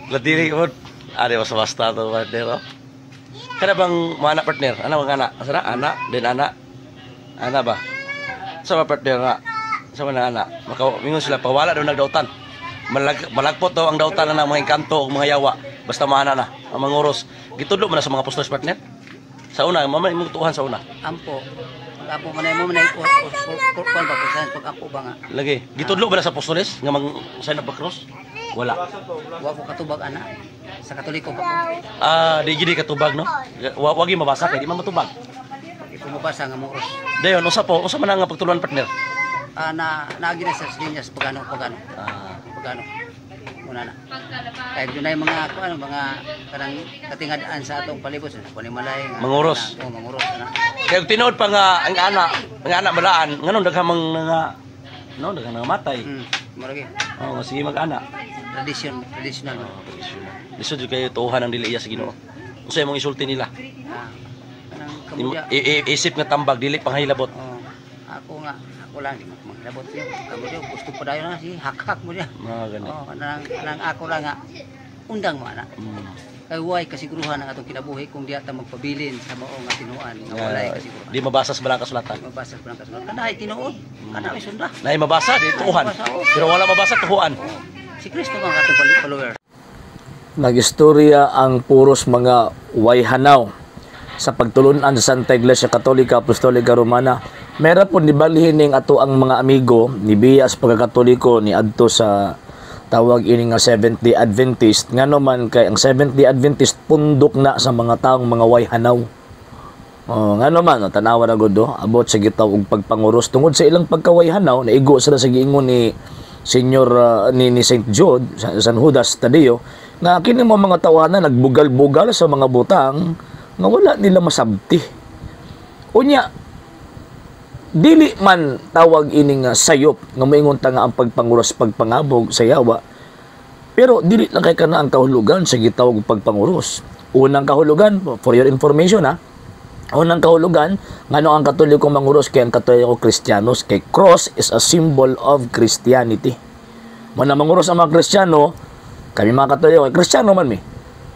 Latili ko. Ari mas basta to partner. Oh. Kana bang mana partner? Ana bang anak? Asa anak? Din anak. Ana ba? Sa partner na. Sa mana anak? Mingon sila pawala daw nagdautan. Malagpot daw ang dautan na mga engkanto ug mga yawa. Basta maana na ang manguros. Gitudlo man na sa mga apostles partner. Sa una, mamay mo tuhan sa una. Ampo. Pag-ampo man mo manay kuan ba pag-ampo ba nga. Lagi. Gitudlo ba na sa apostles nga mang sign of the cross? Wala. Wa ko katubag ana. Sa Katoliko pa ko. Di gidi katubag no. Wagi mabasa kay di man matubag. Ito mabasa nga moros. Dayon usa man nga pagtuluan partner. Naagi na sa linyas pagano. Pagano. Una na. Kahit yun ay mga kanang katingadaan sa atong palibot sa panimalay nga manguros. Manguros na. Kaya tinuod pa nga ang anak balaan nganong daghamang nga daghang namatay. Maragi. Sige mag-ana. Traditional. Lisod jud kayo tuhan ang dili iya sa Ginoo. Unsay imong isulti nila? Kanang kamudya. Isip nga tambag dili panghilabot. Ako lang di maghilabot yun. Kamudya gusto pa dayon na si hak-hak mo diya. Gani. Kanang ako lang nga undang mo ana. Kay way kasiguruhan ang atong kinabuhi kung di ata magpabilin sa mao nga tinuan nga walay kasiguruhan. Di mabasa sa balang kasulatan. Mabasa sa balang kasulatan. Kana ay tinuod. Kana ay sunda. Nay mabasa di tuhan. Pero wala mabasa tuhuan. Si Kristo ang atong follower. Nagistorya ang puros mga wayhanaw sa pagtulunan sa Santa Iglesia Katolika Apostolika Romana. Meron po nibalihin ning ato ang mga amigo ni Bias pagkakatoliko ni adto sa tawag ini nga 70 Adventist ngano man kay ang 70 Adventist pundok na sa mga taong mga wayhanaw. Ngano man tanawa na gud abot sa gitaw og pagpanguros tungod sa ilang pagkawayhanaw naigo sila sa giingon ni Senior ni St. Jude San Judas Tadeo nga kini mga tawanan nagbugal-bugal sa mga butang nga wala nila masabti. Unya dili man tawag ini nga sayop nga moingon ta nga ang pagpanguros pagpangabog sa yawa. Pero dili lang kay kana ang kahulugan sa gitawag pagpanguros. Unang kahulugan for your information unang kahulugan ngano ang Katoliko manguros kay ang Katoliko Kristiyanos kay cross is a symbol of Christianity. Muna manguros ang mga Kristiyano, kami mga Katoliko Kristiyano man mi.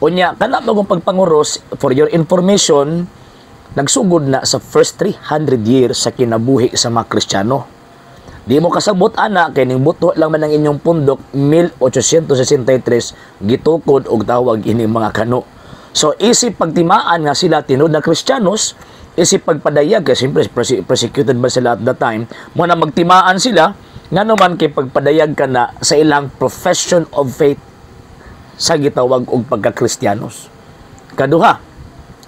Unya kana bagong pagpanguros for your information nagsugod na sa first 300 years sa kinabuhi sa mga Kristiyano. Di mo kasabot ana kay ning buto lang man ang inyong pundok 1863 gitukod og tawag ini mga kano. So isip pagtimaan nga sila tinud na Kristiyanos, isip pagpadayag kay siyempre persecuted ba sila at that time, mo na magtimaan sila ngano man kay pagpadayag ka na sa ilang profession of faith sa gitawag og pagka-Kristiyanos. Kaduha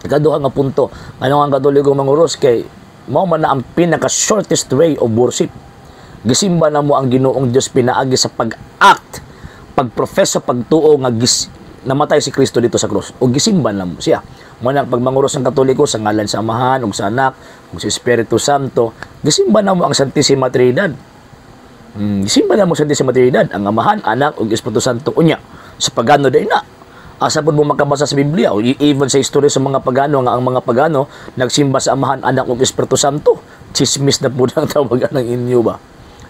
nga punto, ano ang Katoliko manguros kay mao man na ang pinaka shortest way of worship. Gisimba na mo ang Ginoong Dios pinaagi sa pag-act, pagprofess sa pagtuo nga namatay si Kristo dito sa krus. O gisimba na mo siya. Mo na pagmanguros ang Katoliko sa ngalan sa Amahan ug sa Anak ug sa Espiritu Santo, gisimba na mo ang Santissima Trinidad. Gisimba na mo ang Santissima Trinidad, ang Amahan, Anak ug Espiritu Santo unya. Sa pagano day na asa po mo makabasa sa Biblia o even sa istorya sa mga pagano nga ang mga pagano nagsimba sa Amahan, Anak ug Espiritu Santo. Chismis na po ang tawagan ng inyo ba.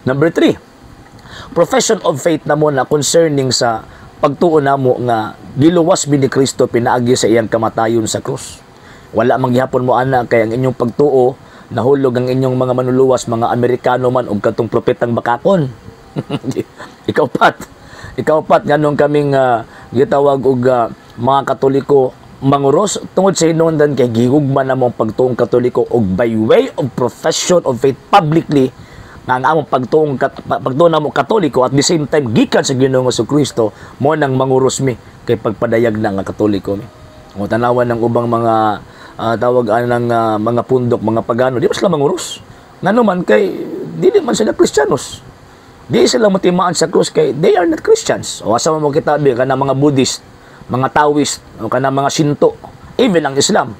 Number 3, profession of faith na mo na concerning sa pagtuo na mo nga giluwas bi ni Kristo pinaagi sa iyang kamatayon sa krus. Wala man gihapon mo ana kay ang inyong pagtuo nahulog ang inyong mga manluluwas mga Amerikano man ug katong propetang bakakon. Ikaw pat nganong kaming gitawag og mga Katoliko manguros tungod sa hinungdan kay gihugma na mo ang pagtuong Katoliko og by way of profession of faith publicly nga ang among pagtuong na mo Katoliko at the same time gikan sa Ginoong Jesucristo mo nang manguros mi kay pagpadayag na nga Katoliko mi. Mo tanawan ng ubang mga tawag ng mga pundok, mga pagano, di ba sila manguros? Ngano man kay dili man sila Kristiyanos. Di sila matimaan sa krus kay they are not Christians. O asa mo kita bi kana mga Buddhist, mga Taoist, o kana mga Shinto, even ang Islam.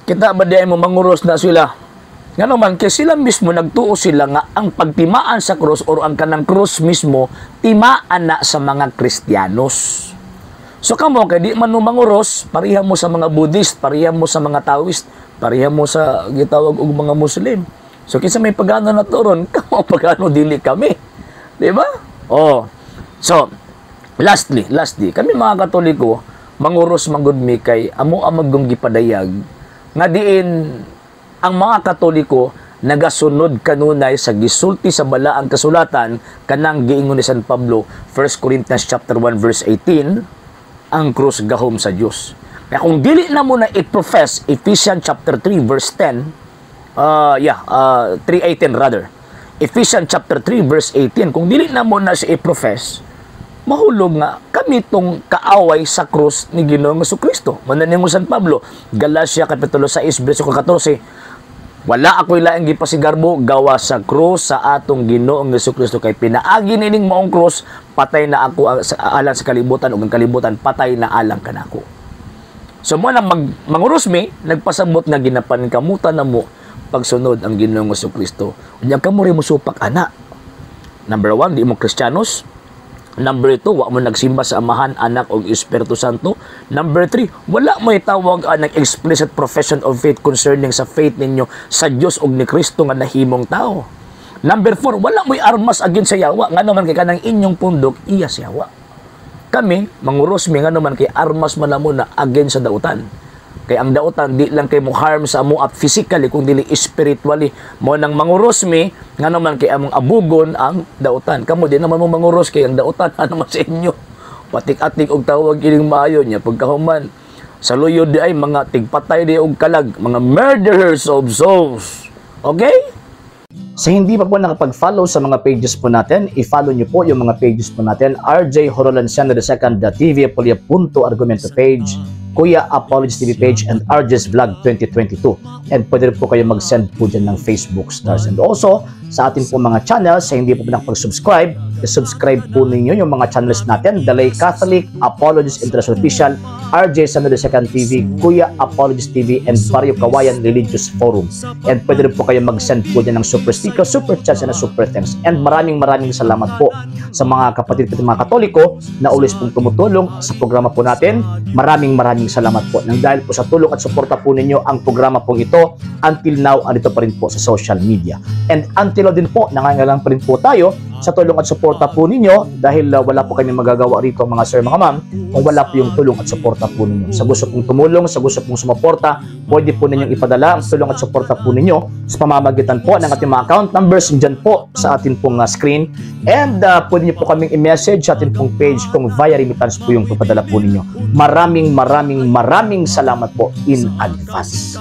Kita ba di mo manguros na sila? Ngano man kay sila mismo nagtuo sila nga ang pagtimaan sa krus or ang kanang krus mismo timaan na sa mga Kristiyanos. So kamo kay di man mo manguros, pareha mo sa mga Buddhist, pareha mo sa mga Taoist, pareha mo sa gitawag og mga Muslim. So kinsa may pagano na turon, kamo pagano dili kami. Di ba? Oh. So, Lastly, kami mga Katoliko, manguros manggudmi kay amo amagong gipadayag nga diin ang mga Katoliko nagasunod kanunay sa gisulti sa balaang kasulatan kanang giingon ni San Pablo 1 Corinthians chapter 1 verse 18, ang krus gahom sa Dios. Kaya kung dili na mo na i-profess Ephesians chapter 3 verse 10, 3:18 rather. Ephesians chapter 3 verse 18, kung dili na mo na siya i-profess, mahulog nga kami tong kaaway sa krus ni Ginoong Jesucristo. Mananingon San Pablo, Galatia kapitulo 6 bersikulo 14, wala ako'y laing gipasigarbo gawa sa krus sa atong Ginoong Jesucristo kay pinaagi nining maong krus, patay na ako alang sa kalibutan ug ang kalibutan patay na alang kanako. So mo nang mangurus mi, nagpasabot nga ginapan kamutan na mo pagsunod ang Ginoong Jesucristo. Unya ka mo rin mo supak ana. Number 1, di mo Kristiyanos. Number 2, wa mo nagsimba sa Amahan, Anak ug Espiritu Santo. Number 3, wala mo itawag ang explicit profession of faith concerning sa faith ninyo sa Dios ug ni Kristo nga nahimong tao. Number 4, wala mo armas against sa yawa nga naman kay kanang inyong pundok iya sa yawa. Kami manguros mi nga naman kay armas man mo na against sa dautan. Kay ang dautan di lang kay mo harm sa amo physically kung dili spiritually. Mo nang manguros mi nga naman kay among abugon ang dautan. Kamo di naman mo manguros kay ang dautan ano man sa inyo. Patik-atik og tawag kining maayo niya pagkahuman. Sa luyod di ay mga tigpatay di og kalag, mga murderers of souls. Okay? Sa hindi pa po nakapag-follow sa mga pages po natin, i-follow nyo po yung mga pages po natin, RJ Horolanciano II, TV Apolia Punto Argumento page, Kuya Apologies TV page, and RJ's Vlog 2022. And pwede rin po kayo mag-send po dyan ng Facebook stars. And also, sa atin po mga channels, sa hindi po nakapag-subscribe, i-subscribe po ninyo yung mga channels natin, The Lay Catholic, Apologies International Official, RJ Sano II TV, Kuya Apologies TV, and Barrio Kawayan Religious Forum. And pwede rin po kayo mag-send po dyan ng super sticker, super chats, and super thanks. And maraming salamat po sa mga kapatid at mga Katoliko na ulis pong tumutulong sa programa po natin. Maraming salamat po. Nang dahil po sa tulong at suporta po ninyo, ang programa pong ito, until now, andito pa rin po sa social media. And until now din po, nangangalang pa rin po tayo sa tulong at suporta po ninyo dahil wala po kami magagawa rito mga sir, mga ma'am, kung wala po yung tulong at suporta po ninyo. Sa gusto pong tumulong, sa gusto pong sumuporta, pwede po ninyong ipadala ang tulong at suporta po ninyo sa pamamagitan po ng ating mga account numbers dyan po sa ating pong screen. And pwede nyo po kaming i-message sa ating pong page kung via remittance po yung papadala po ninyo. Maraming salamat po in advance.